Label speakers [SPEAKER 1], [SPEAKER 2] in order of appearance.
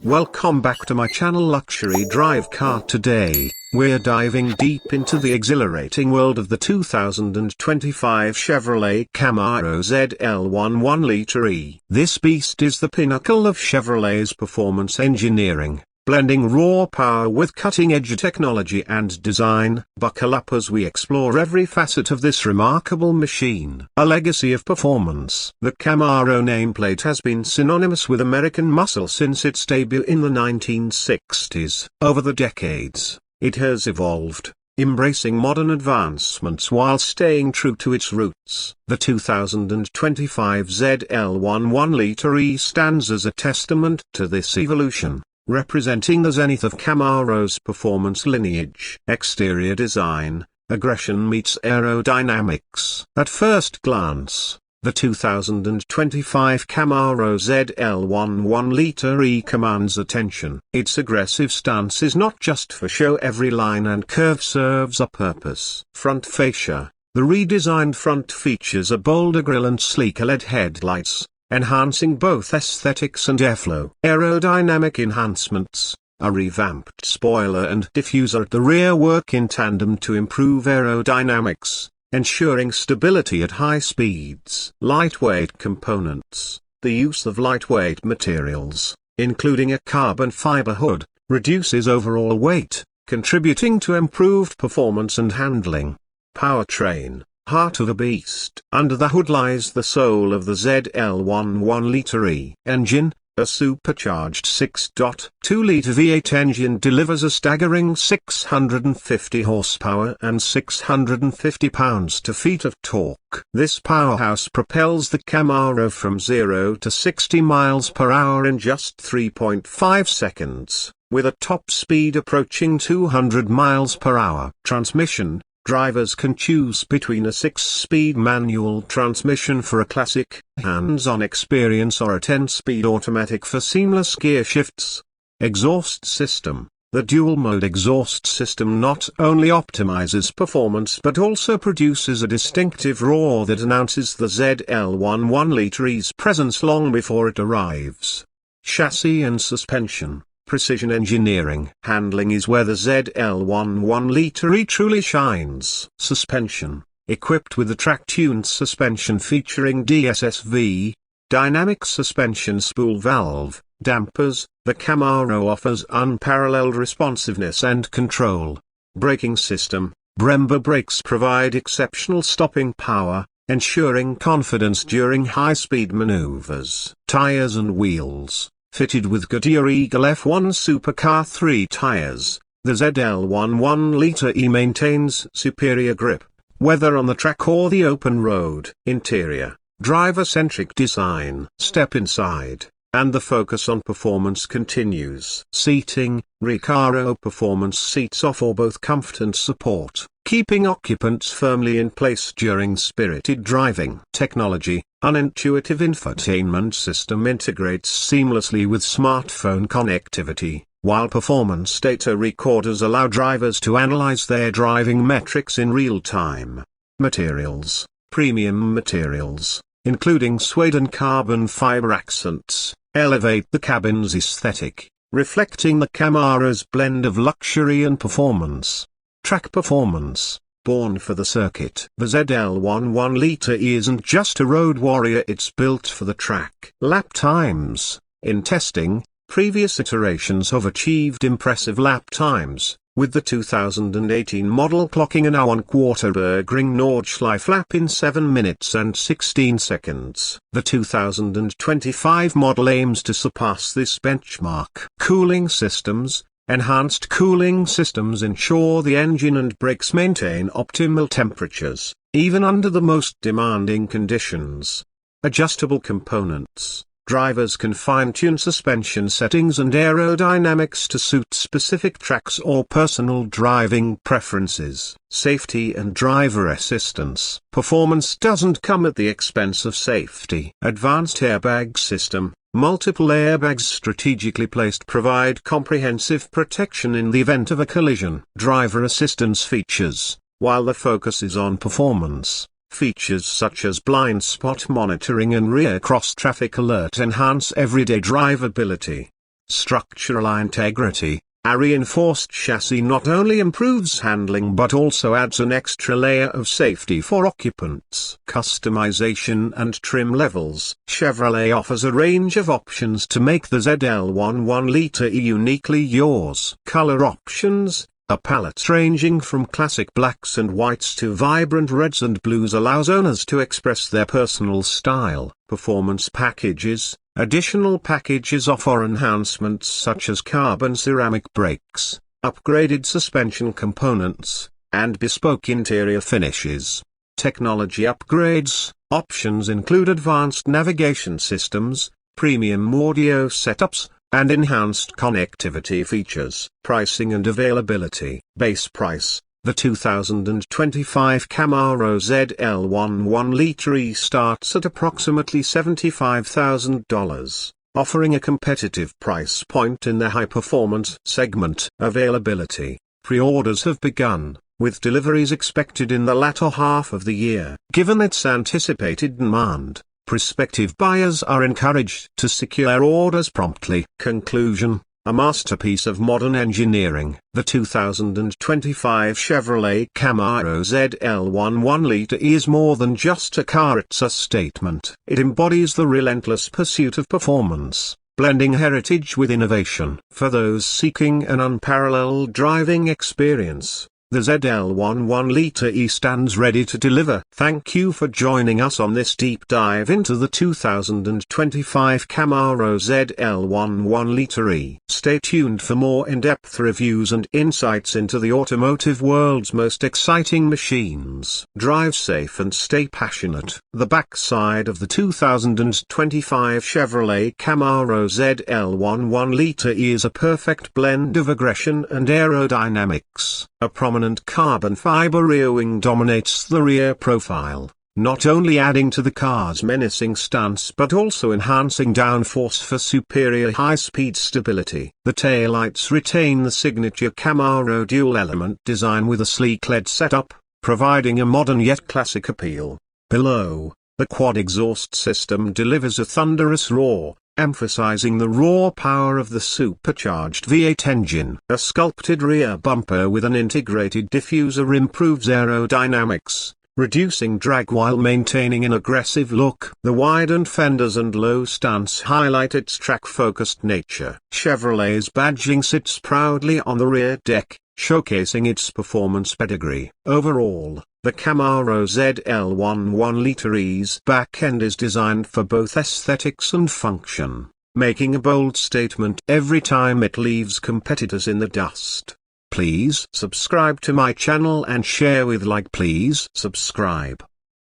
[SPEAKER 1] Welcome back to my channel Luxury Drive Car. Today, we're diving deep into the exhilarating world of the 2025 Chevrolet Camaro ZL1 1LE. This beast is the pinnacle of Chevrolet's performance engineering, blending raw power with cutting-edge technology and design. Buckle up as we explore every facet of this remarkable machine. A legacy of performance. The Camaro nameplate has been synonymous with American muscle since its debut in the 1960s. Over the decades, it has evolved, embracing modern advancements while staying true to its roots. The 2025 ZL1 1LE stands as a testament to this evolution, representing the zenith of Camaro's performance lineage. Exterior design, aggression meets aerodynamics. At first glance, the 2025 Camaro ZL1 1LE commands attention. Its aggressive stance is not just for show, every line and curve serves a purpose. Front fascia. The redesigned front features a bolder grille and sleeker LED headlights, enhancing both aesthetics and airflow. Aerodynamic enhancements. A revamped spoiler and diffuser at the rear work in tandem to improve aerodynamics, ensuring stability at high speeds. Lightweight components. The use of lightweight materials, including a carbon fiber hood, reduces overall weight, contributing to improved performance and handling. Powertrain. Heart of the beast. Under the hood lies the soul of the ZL1 1LE engine. A supercharged 6.2-liter V8 engine delivers a staggering 650 horsepower and 650 pounds-to-feet of torque. This powerhouse propels the Camaro from 0 to 60 miles per hour in just 3.5 seconds, with a top speed approaching 200 miles per hour. Transmission. Drivers can choose between a 6-speed manual transmission for a classic, hands-on experience or a 10-speed automatic for seamless gear shifts. Exhaust system. The dual-mode exhaust system not only optimizes performance but also produces a distinctive roar that announces the ZL1 1LE's presence long before it arrives. Chassis and suspension. Precision engineering. Handling is where the ZL1 1LE truly shines. Suspension. Equipped with a track-tuned suspension featuring DSSV, dynamic suspension spool valve, dampers, the Camaro offers unparalleled responsiveness and control. Braking system. Brembo brakes provide exceptional stopping power, ensuring confidence during high-speed maneuvers. Tires and wheels. Fitted with Goodyear Eagle F1 Supercar 3 tires, the ZL1 1LE maintains superior grip, whether on the track or the open road. Interior. Driver-centric design. Step inside, and the focus on performance continues. Seating. Recaro performance seats offer both comfort and support, keeping occupants firmly in place during spirited driving. Technology. An intuitive infotainment system integrates seamlessly with smartphone connectivity, while performance data recorders allow drivers to analyze their driving metrics in real time. Materials. Premium materials, including suede and carbon fiber accents, elevate the cabin's aesthetic, reflecting the Camaro's blend of luxury and performance. Track performance. Born for the circuit. The ZL1 1LE isn't just a road warrior, it's built for the track. Lap times. In testing, previous iterations have achieved impressive lap times, with the 2018 model clocking an hour Nürburgring Nordschleife lap in 7 minutes and 16 seconds. The 2025 model aims to surpass this benchmark. Cooling systems. Enhanced cooling systems ensure the engine and brakes maintain optimal temperatures, even under the most demanding conditions. Adjustable components. Drivers can fine-tune suspension settings and aerodynamics to suit specific tracks or personal driving preferences. Safety and driver assistance. Performance doesn't come at the expense of safety. Advanced airbag system. Multiple airbags strategically placed provide comprehensive protection in the event of a collision. Driver assistance features. While the focus is on performance, features such as blind spot monitoring and rear cross-traffic alert enhance everyday drivability. structural integrity. A reinforced chassis not only improves handling but also adds an extra layer of safety for occupants. Customization and trim levels. Chevrolet offers a range of options to make the ZL1 1LE uniquely yours. Color options. A palette ranging from classic blacks and whites to vibrant reds and blues allows owners to express their personal style. Performance packages. Additional packages offer enhancements such as carbon ceramic brakes, upgraded suspension components, and bespoke interior finishes. Technology upgrades. Options include advanced navigation systems, premium audio setups, and enhanced connectivity features. Pricing and availability. Base price. The 2025 Camaro ZL1 1LE starts at approximately $75,000, offering a competitive price point in the high-performance segment. Availability. Pre-orders have begun, with deliveries expected in the latter half of the year. Given its anticipated demand, prospective buyers are encouraged to secure orders promptly. Conclusion. A masterpiece of modern engineering, the 2025 Chevrolet Camaro ZL1 1LE is more than just a car, it's a statement. It embodies the relentless pursuit of performance, blending heritage with innovation. For those seeking an unparalleled driving experience, the ZL1 1LE stands ready to deliver. Thank you for joining us on this deep dive into the 2025 Camaro ZL1 1LE. Stay tuned for more in-depth reviews and insights into the automotive world's most exciting machines. Drive safe and stay passionate. The backside of the 2025 Chevrolet Camaro ZL1 1LE is a perfect blend of aggression and aerodynamics. A prominent carbon fiber rear wing dominates the rear profile, not only adding to the car's menacing stance but also enhancing downforce for superior high-speed stability. The taillights retain the signature Camaro dual-element design with a sleek LED setup, providing a modern yet classic appeal. Below, the quad exhaust system delivers a thunderous roar, emphasizing the raw power of the supercharged V8 engine. A sculpted rear bumper with an integrated diffuser improves aerodynamics, reducing drag while maintaining an aggressive look. The widened fenders and low stance highlight its track-focused nature. Chevrolet's badging sits proudly on the rear deck, showcasing its performance pedigree. Overall, the Camaro ZL1 1LE's back end is designed for both aesthetics and function, making a bold statement every time it leaves competitors in the dust. Please subscribe to my channel and share with like. Please subscribe.